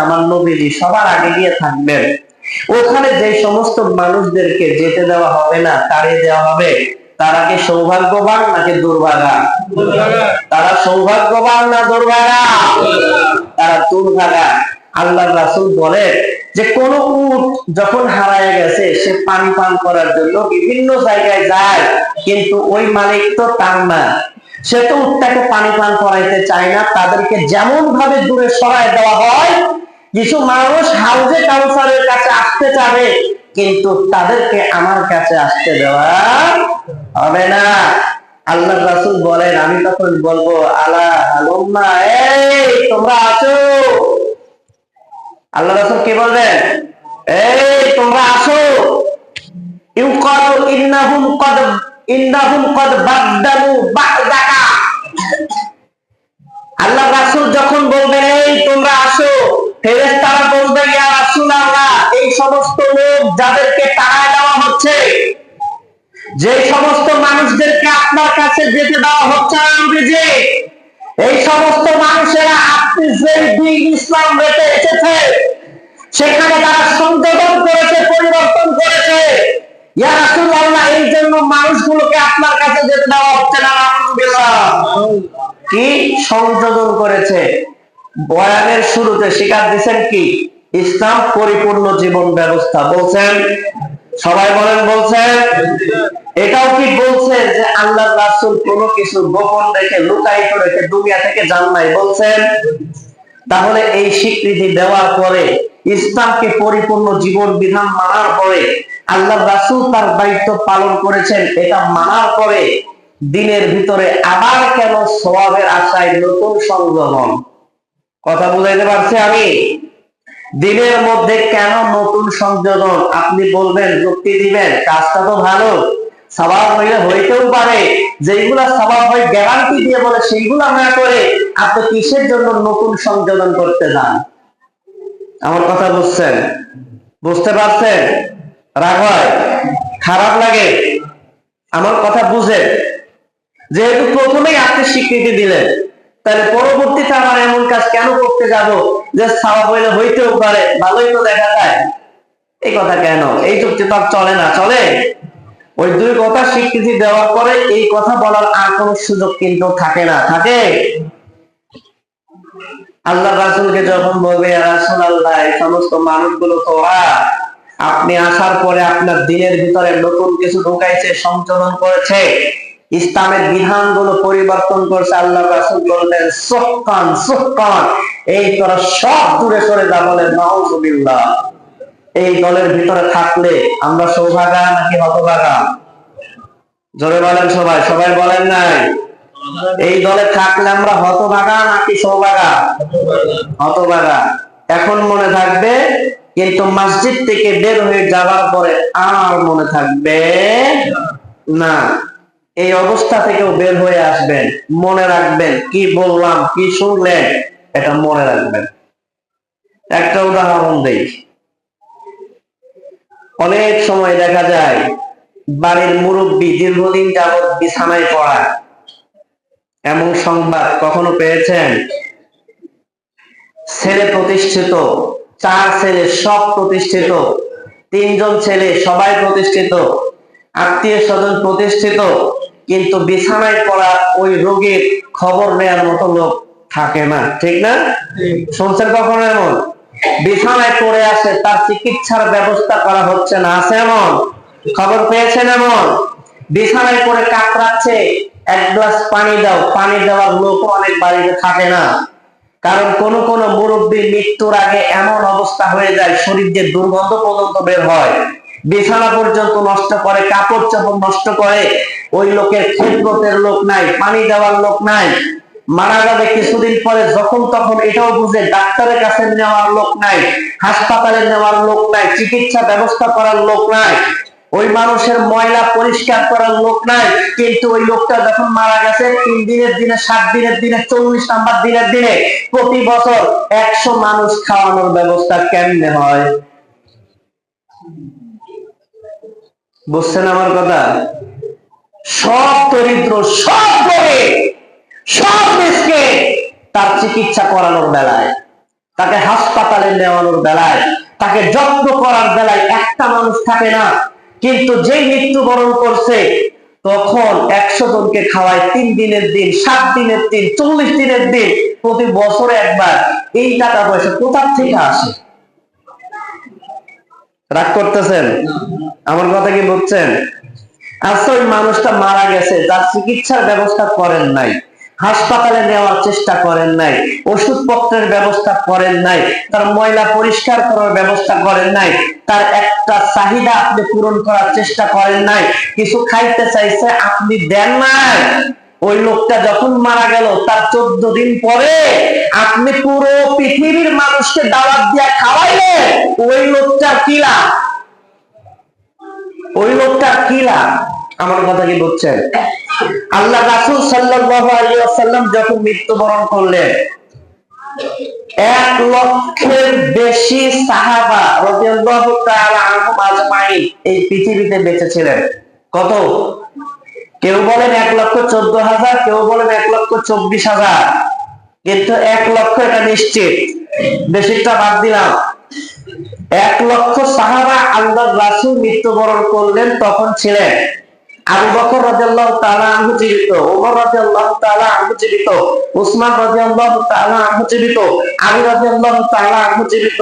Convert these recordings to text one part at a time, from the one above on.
আমার নবীজি সবার আগে গিয়ে থাকবেন। ওখানে যে সমস্ত মানুষদেরকে যেতে দেওয়া হবে না, তাড়িয়ে দেওয়া হবে, তারা কি সৌভাগ্যবান নাকি দুর্ভাগা? তারা সৌভাগ্যবান না দুর্ভাগা? তারা দুর্ভাগা। আল্লাহর রাসূল বলে যে কোন উট যখন হারায় গেছে, সে পানি পান করার জন্য বিভিন্ন জায়গায় যায়, কিন্তু ওই মালিক তো তার না, সে তো উটটাকে পানি পান করাইতে চায় না। তাদেরকে যেমন ভাবে দূরে সরায় দেওয়া হয়, কিছু মানুষ হাউজে কাউসারের কাছে আসতে চাবে, কিন্তু তাদেরকে আমার কাছে আসতে দেওয়া হবে না। আল্লাহ রাসূল বলেন, আমি তখন বলবো, আলা হালুম্মা, এই তোমরা আসো। আল্লাহ রাসূল কি বলবেন? এই তোমরা আসো। ইউকালু ইন্নাহুম কদ বাদদালু বা'দাকা। আল্লাহ রাসূল যখন বলবেন এই তোমরা আসো, ফেরেশতারা বলবে, ইয়া রাসূলুল্লাহ, এই সমস্ত লোক যাদেরকে তাড়ায় দেওয়া হচ্ছে, যে সমস্ত মানুষদেরকে আপনার কাছে যেতে দেওয়া হচ্ছে না নবীজি, এই সমস্ত মানুষেরা আপনি যে দিন ইসলাম রেখে এসেছে সেখানে তারা সংযোজন করেছে, পরিবর্তন করেছে। ইয়া রাসূলুল্লাহ, এই জন্য মানুষগুলোকে আপনার কাছে যেতে দেওয়া হচ্ছে না। আলহামদুলিল্লাহ। কি সংযোজন করেছে? বয়ানের শুরুতে স্বীকার দিচ্ছেন কি? ইসলাম পরিপূর্ণ জীবন ব্যবস্থা বলছেন। সবাই বলেন বলছেন। এটাও কি বলছেন যে আল্লাহর রাসূল কোনো কিছু গোপন রেখে, লুকায়িত রেখে দুনিয়া থেকে যান নাই বলছেন? তাহলে এই স্বীকৃতি দেওয়ার পরে, ইসলামকে পরিপূর্ণ জীবন বিধান মানার পরে, আল্লাহর রাসূল তার দায়িত্ব পালন করেছেন, এটা মানার পরে দিনের ভিতরে আবার কেন সওয়াবের আশায় নতুন সংযোজন? কথা বুঝাইতে পারছি আমি? দিনের মধ্যে কেন নতুন সংযোজন? আপনি বলবেন, যুক্তি দিবেন, কাজটা তো ভালো, সওয়াব হইলে হইতেও পারে, যেগুলা সওয়াব হয় গ্যারান্টি দিয়ে বলে সেইগুলা না করে আপনি কিসের জন্য নতুন সংযোজন করতে যান? আমার কথা বুঝছেন? বুঝতে পারছেন? রাগ হয়, খারাপ লাগে? আমার কথা বুঝে, যেহেতু প্রথমেই আপনি স্বীকৃতি দিলেন, তাহলে পরবর্তীতে আমার এমন কাজ কেন করতে যাব যে সওয়াব হইলে হইতেও পারে, ভালোই তো দেখা যায়? এই কথা কেন? এই যুক্তি তো চলে না। চলে? ওই দুই কথা স্বীকৃতি দেওয়ার পরে এই কথা বলার আর কোন সুযোগ কিন্তু থাকে না। থাকে? আল্লাহ রাসূলকে যখন বলবে, ইয়া রাসূলুল্লাহ, এই সমস্ত মানুষগুলো তো ওরা, আপনি আসার পরে আপনার দিনের ভিতরে নতুন কিছু ঢুকাইছে, সংশোধন করেছে, ইসলামের বিধানগুলো পরিবর্তন করছে। আল্লাহ রাসূল বললেন, সুহকান সুহকান, এই তোরা সব দূরে সরে যা। বলেন নাউযুবিল্লাহ। এই দলের ভিতরে থাকলে আমরা সৌভাগা নাকি হতভাগা? জোরে বলেন সবাই। সবাই বলেন নাই? এই দলে থাকলে আমরা হতভাগা নাকি সৌভাগা? হতভাগা। এখন মনে থাকবে, কিন্তু মসজিদ থেকে বের হয়ে যাওয়ার পরে আর মনে থাকবে না। এই অবস্থা থেকেও বের হয়ে আসবেন, মনে রাখবেন কি বললাম, কি শুনলেন, এটা মনে রাখবেন। একটা উদাহরণ দেই। অনেক সময় দেখা যায় বাড়ির মুরব্বী দীর্ঘদিন যাবৎ বিছানায় পড়া, এমন সংবাদ কখনো পেয়েছেন? ছেলে প্রতিষ্ঠিত, 4 ছেলে সব প্রতিষ্ঠিত, 3 জন ছেলে সবাই প্রতিষ্ঠিত, আত্মীয় স্বজন প্রতিষ্ঠিত, কিন্তু বিছানায় পড়া ওই রোগীর খবর নেয়ার মতো লোক থাকে না। ঠিক না? শুনছেন কখনো এমন? বিছানায় পড়ে আছে, তার চিকিৎসার ব্যবস্থা করা হচ্ছে না, আছে এমন? খবর পেয়েছেন এমন? বিছানায় পড়ে কাতরাচ্ছে, এক গ্লাস পানি দাও, পানি দেওয়ার লোক অনেক বাড়িতে থাকে না। কারণ কোন কোন মুরব্বীর মৃত্যুর আগে এমন অবস্থা হয়ে যায়, শরীর যে দুর্গন্ধ পর্যন্ত বের হয়, বিছানা পর্যন্ত নষ্ট করে, কাপড় চোপড় নষ্ট করে। ওই লোকের খেদমতের লোক নাই, পানি দেওয়ার লোক নাই। মারা যাবে কিছুদিন পরে, যখন তখন এটাও বুঝে ডাক্তারের কাছে নেওয়ার লোক নাই, হাসপাতালে নেওয়ার লোক নাই, চিকিৎসা ব্যবস্থা করার লোক নাই, ওই মানুষের ময়লা পরিষ্কার করার লোক নাই। কিন্তু ওই লোকটা যখন মারা গেছে, 3 দিনের দিনে, 7 দিনের দিনে, 40 নাম্বার দিনের দিনে প্রতি বছর 100 মানুষ খাওয়ানোর ব্যবস্থা কেমনে হয়? বুঝছেন আমার কথা? সব দরিদ্র, সব গরিব, সব দেশকে তার চিকিৎসা করানোর বেলায় তাকে হাসপাতালে নেওয়ানোর বেলায়, তাকে যত্ন করার বেলায় একটা মানুষ থাকে না। কিন্তু যেই মৃত্যুবরণ করছে তখন 100 জনকে খাওয়ায় 3 দিনের দিন, 7 দিনের দিন, 40 দিনের দিন, প্রতি বছরে একবার। এই টাকা পয়সা কোথা থেকে আসে? রাগ করতেছেন? আমার কথা কি বুঝছেন? আচ্ছা, ওই মানুষটা মারা গেছে, তার চিকিৎসার ব্যবস্থা করেন নাই, হাসপাতালে নেওয়ার চেষ্টা করেন নাই, ওষুধপত্রের ব্যবস্থা করেন নাই, তার ময়লা পরিষ্কার করার ব্যবস্থা করেন নাই, তার একটা চাহিদা আপনি পূরণ করার চেষ্টা করেন নাই, কিছু খাইতে চাইছে আপনি দেন নাই। ওই লোকটা যখন মারা গেল তার 14 দিন পরে আপনি পুরো পৃথিবীর মানুষকে দাওয়াত দিয়ে খাওয়াইলেন, ওই লোকটা কি লাভ? ওই লোকটা কি লাভ? আমার কথা কি বুঝছেন? আল্লাহ রাসূল সাল্লাল্লাহু আলাইহি ওয়াসাল্লাম যখন মৃত্যুবরণ করলেন, 1 লক্ষের বেশি সাহাবা রাদিয়াল্লাহু তাআলা আনহুম আজমাইন এই পৃথিবীতে বেঁচে ছিলেন। কত? কেউ বলেন 1,14,000, কেউ বলেন 1,24,000, কিন্তু 1 লক্ষ এটা নিশ্চিত, বেশিটা বাদ দিলাম। 1 লক্ষ সাহাবা আল্লাহর রাসূল মৃত্যুবরণ করলেন তখন ছিলেন আবু বকর রাদিয়াল্লাহু তাআলা আনহু জীবিত, ওমর রাদিয়াল্লাহু তাআলা আনহু জীবিত, উসমান রাদিয়াল্লাহু তাআলা আনহু জীবিত, আলী রাদিয়াল্লাহু তাআলা আনহু জীবিত,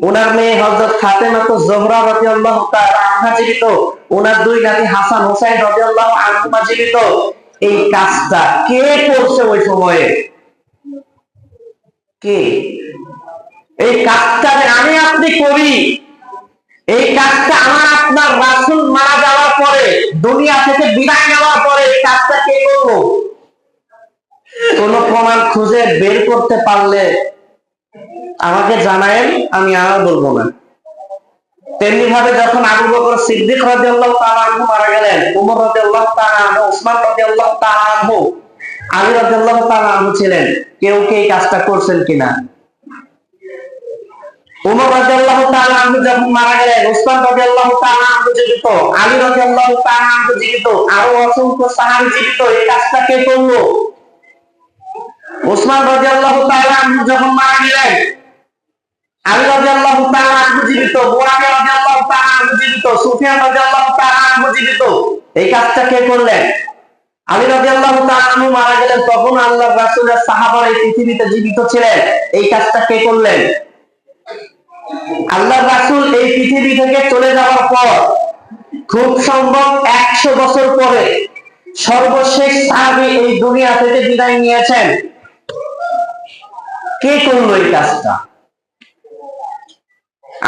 ওনার মেয়ে হযরত ফাতেমা জোহরা রাদিয়াল্লাহু তাআলা আনহা জীবিত, ওনার 2 নাতি হাসান হোসেন রাদিয়াল্লাহু আনহুমা জীবিত। এই কাজটা কে করছে ওই সময়ে? কে? এই কাজটা আমি আপনি করি, এই কাজটা আমার আপনার রাসূল মারা যাওয়ার পরে, দুনিয়া থেকে বিদায় নেওয়ার পরে এই কাজটা কে করলো? কোন প্রমাণ খুঁজে বের করতে পারলে আমাকে জানায়েন, আমি আর বলবো না। তেমনি ভাবে যখন আবু বকর সিদ্দিক রাদিয়াল্লাহু তাআলা আনহু মারা গেলেন, ওমর রাদিয়াল্লাহু তাআলা আনহু, উসমান রাদিয়াল্লাহু তাআলা আনহু, আলী রাদিয়াল্লাহু তাআলা আনহু ছিলেন। কেউ কে এই কাজটা করছেন কিনা? ওমর রাদিয়াল্লাহু তাআলা আনহু যখন মারা গেলেন, উসমান রাদিয়াল্লাহু তাআলা আনহু জীবিত, আলী রাদিয়াল্লাহু তাআলা আনহু জীবিত, আরো অসংখ্য সাহাবী জীবিত। এই কাজটা কে করলো? উসমান রাদিয়াল্লাহু তাআলা আনহু যখন মারা গেলেন, আলী রাদিয়াল্লাহু তাআলা আনহু জীবিত, মুআবিয়া রাদিয়াল্লাহু তাআলা আনহু জীবিত, সুফিয়ান রাদিয়াল্লাহু তাআলা আনহু জীবিত। এই কাজটা কে করলেন? আলী রাদিয়াল্লাহু তাআলা আনহু মারা গেলেন তখন আল্লাহর রাসূলের সাহাবারা এই পৃথিবীতে জীবিত ছিলেন। এই কাজটা কে করলেন? আল্লাহর রাসূল এই পৃথিবী থেকে চলে যাওয়ার পর খুব সম্ভব 100 বছর পরে সর্বশেষ সাহাবী এই দুনিয়া থেকে বিদায় নিয়েছেন। কে করলো এই কাজটা?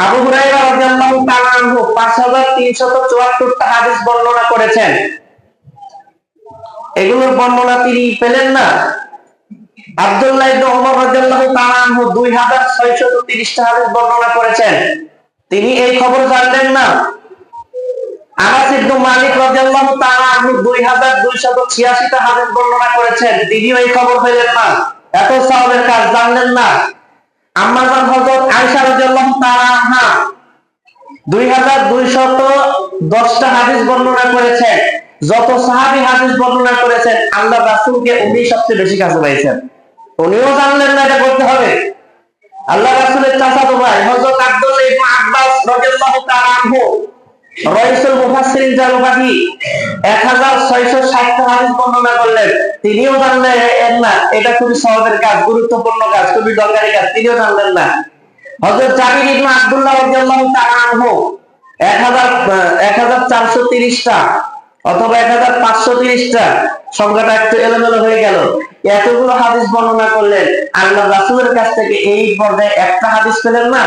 আবু হুরায়রা রাদিয়াল্লাহু তাআলা আনহু 5374টা হাদিস বর্ণনা করেছেন। এগুলোর বর্ণনা তিনি পেলেন না। আব্দুল্লাহ ইবনে ওমর রাদিয়াল্লাহু তাআলা আনহু 2630টা হাদিস বর্ণনা করেছেন, তিনি এই খবর জানলেন না। আনাস ইবনে মালিক রাদিয়াল্লাহু তাআলা আনহু 2286টা হাদিস বর্ণনা করেছেন, তিনিও এই খবর পেলেন না। এত সাহাবের কাজ জানলেন না। আম্মা জান হযরত আয়েশা রাদিয়াল্লাহু তাআলা আনহা 2210টা হাদিস বর্ণনা করেছেন। যত সাহাবী হাদিস বর্ণনা করেছেন আল্লাহর রাসূলকে উনি সবচেয়ে বেশি কাছে পাইছেন, উনিও জানলেন না এটা করতে হবে। আল্লাহর রাসূলের চাচাতো ভাই হযরত আব্দুল্লাহ ইবনে আব্বাস রাদিয়াল্লাহু তাআলা আনহু রাইসুল মুফাসসিরিন যার উপাধি, 1660টা হাদিস বর্ণনা করলেন, তিনিও জানলেন না এটা খুবই সওয়াবের কাজ, গুরুত্বপূর্ণ কাজ, খুবই দরকারি কাজ, তিনিও জানলেন না। হযরত জাবির ইবনে আব্দুল্লাহ রাদিয়াল্লাহু তাআলা আনহু 1430টা অথবা 1530টা, সংখ্যাটা একটু এলোমেলো হয়ে গেল, এতগুলো হাদিস বর্ণনা করলেন। আল্লাহর রাসূলের কাছ থেকে এই পর্যায়ে একটা হাদিস পেলেন না।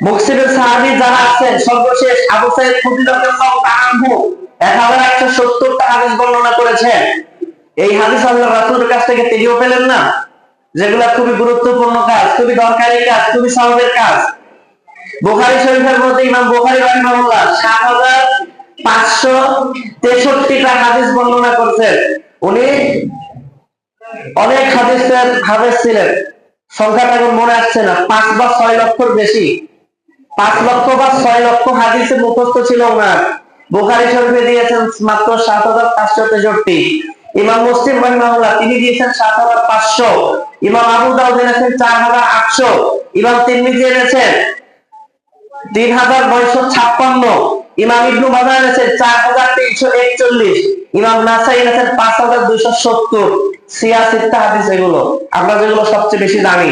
মুকসিরের সাহাবী যারা আছেন, সর্বশেষ আবু সাঈদ খুদরি রাদিয়াল্লাহু তাআলা আনহু 1170টা হাদিস বর্ণনা করেছেন। এই হাদিস আল্লাহর রাসূলের কাছ থেকে তিনিও পেলেন না, যেগুলো খুবই গুরুত্বপূর্ণ কাজ, খুবই দরকারি কাজ, খুবই সওয়াবের কাজ। বুখারী শরীফের মধ্যে ইমাম বুখারী রাহিমাহুল্লাহ 7563টা হাদিস বর্ণনা করেছেন। উনি অনেক হাদিসের হাফেজ ছিলেন, সংখ্যাটা এখন মনে আসছে না, 5 বা 6 লক্ষর বেশি, 5 লক্ষ বা 6 লক্ষ হাদিসে মুখস্থ ছিল ওনার। বুখারী শরীফে দিয়েছেন মাত্র 7563। ইমাম মুসলিম রাহিমাহুল্লাহ তিনি দিয়েছেন 7500। ইমাম আবু দাউদ এনেছেন 4800, ইমাম তিরমিজি এনেছেন 3956, ইমাম ইবনু মাজাহ এনেছেন 4341, ইমাম নাসাই এনেছেন 5270। সিয়াসিত্তা হাদিস এগুলো আমরা যেগুলো সবচেয়ে বেশি জানি,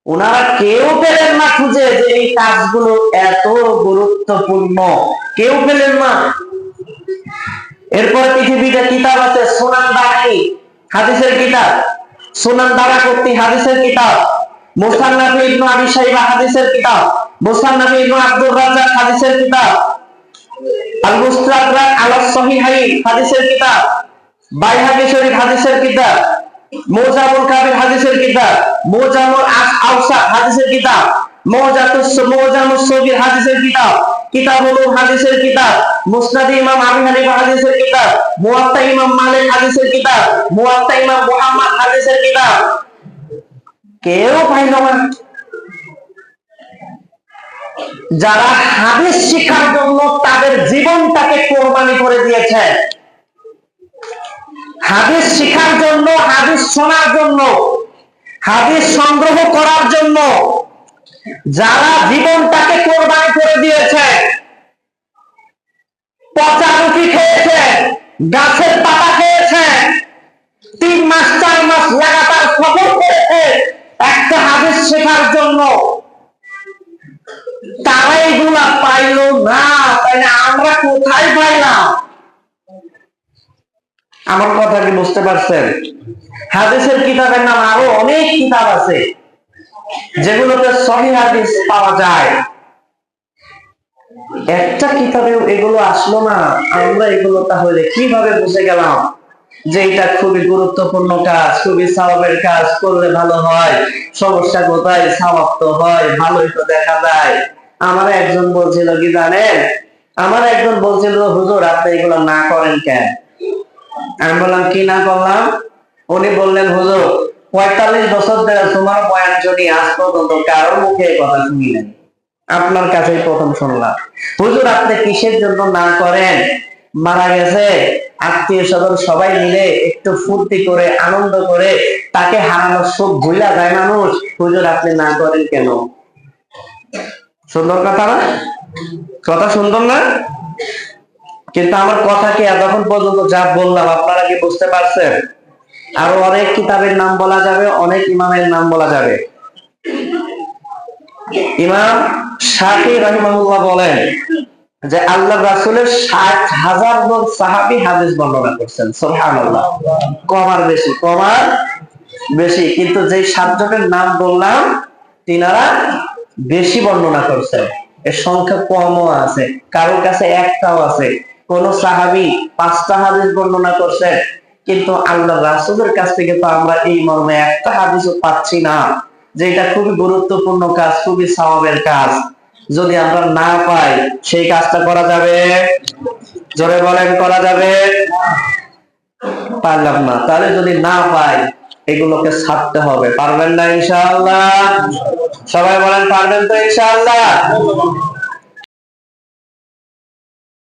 ওনারা কেউ পেলেন না খুঁজে যে এই কাজগুলো এত গুরুত্বপূর্ণ, কেউ পেলেন না। এরপর পৃথিবীতে কিতাব আছে, সুনান দারানি হাদিসের কিতাব, সুনান দারাকুতনি হাদিসের কিতাব, মুসান্নাফ ইবনে আবি শাইবা হাদিসের কিতাব, মুসান্নাফ ইবনে আব্দুর রাজ্জাক হাদিসের কিতাব, আল মুস্তাদরাক আলা সহিহাইন হাদিসের কিতাব, বাইহাকী শরীফ হাদিসের কিতাব, মুজামুল কাবির হাদিসের কিতাব, মুজামুল আওসাত হাদিসের কিতাব, মুজামুস সগীর হাদিসের কিতাব, কিতাবুল হাদিসের কিতাব, মুসনাদ ইমাম আবু হানিফা হাদিসের কিতাব, মুওয়াত্তা ইমাম মালিক হাদিসের কিতাব, মুওয়াত্তা ইমাম মুহাম্মদ হাদিসের কিতাব। কেউ পাইল না। যারা হাদিস শিক্ষার জন্য তাদের জীবনটাকে কোরবানি করে দিয়েছে, হাদিস শিখার জন্য, হাদিস শোনার জন্য, হাদিস সংগ্রহ করার জন্য যারা জীবনটাকে কোরবানি করে দিয়েছে, পচা রুটি খেয়েছে, গাছের পাতা খেয়েছে, 3 মাস 4 মাস লাগাতার সফর করেছে একটা হাদিস শেখার জন্য, তারা এগুলা পাইল না, তাইলে আমরা কোথায় পাইলাম? আমার কথা কি বুঝতে পারছেন? হাদিসের কিতাবের নাম আরো অনেক কিতাব আছে যেগুলোতে সহিহ হাদিস পাওয়া যায়, একটা কিতাবেও এগুলো আসলো না। আমরা এগুলো তাহলে কিভাবে বুঝে গেলাম যে এটা খুবই গুরুত্বপূর্ণ কাজ, খুবই সওয়াবের কাজ, করলে ভালো হয়? সমস্যা কোথায়? সওয়াব তো হয়, ভালোই তো দেখা যায়। আমার একজন বলছিল কি জানেন, আমার একজন বলছিল হুজুর আপনি এগুলো না করেন কেন? আমি বললাম কি না করলাম? উনি বললেন হুজুর 45 বছর ধরে তোমার বয়ান শুনি, আজ পর্যন্ত কারোর মুখে কথা শুনি নাই, আপনার কাছেই প্রথম শুনলাম। হুজুর আপনি কিসের জন্য না করেন? মারা গেছে, আত্মীয় স্বজন সবাই মিলে একটু ফুর্তি করে আনন্দ করে তাকে হারানোর সুখ ভুলা যায় মানুষ, হুজুর আপনি না করেন কেন? সুন্দর কথা না? কথা সুন্দর না? কিন্তু আমার কথা কি এতক্ষণ পর্যন্ত যা বললাম আপনারা কি বুঝতে পারছেন? আরো অনেক কিতাবের নাম বলা যাবে, অনেক ইমামের নাম বলা যাবে। ইমাম শাফি রাহিমাহুল্লাহ বলেন যে আল্লাহ রাসূলের 60,000 জন সাহাবী হাদিস বর্ণনা করছেন। সুবহানাল্লাহ। কমার বেশি, কমার বেশি, কিন্তু যে 7 জনের নাম বললাম তিনারা বেশি বর্ণনা করছেন। এর সংখ্যা কমও আছে, কারোর কাছে একটাও আছে। কোন সাহাবী 5টা হাদিস বর্ণনা করছেন, কিন্তু আল্লাহ রাসূলের কাছ থেকে তো আমরা এই মর্মে একটা হাদিসও পাচ্ছি না যে এটা খুবই গুরুত্বপূর্ণ কাজ, খুবই সওয়াবের কাজ। যদি আমরা না পাই সেই কাজটা করা যাবে? জোরে বলেন, করা যাবে? পারলাম না, তাহলে যদি না পাই এগুলোকে ছাড়তে হবে। পারবেন না ইনশাআল্লাহ? সবাই বলেন পারবেন তো ইনশাআল্লাহ?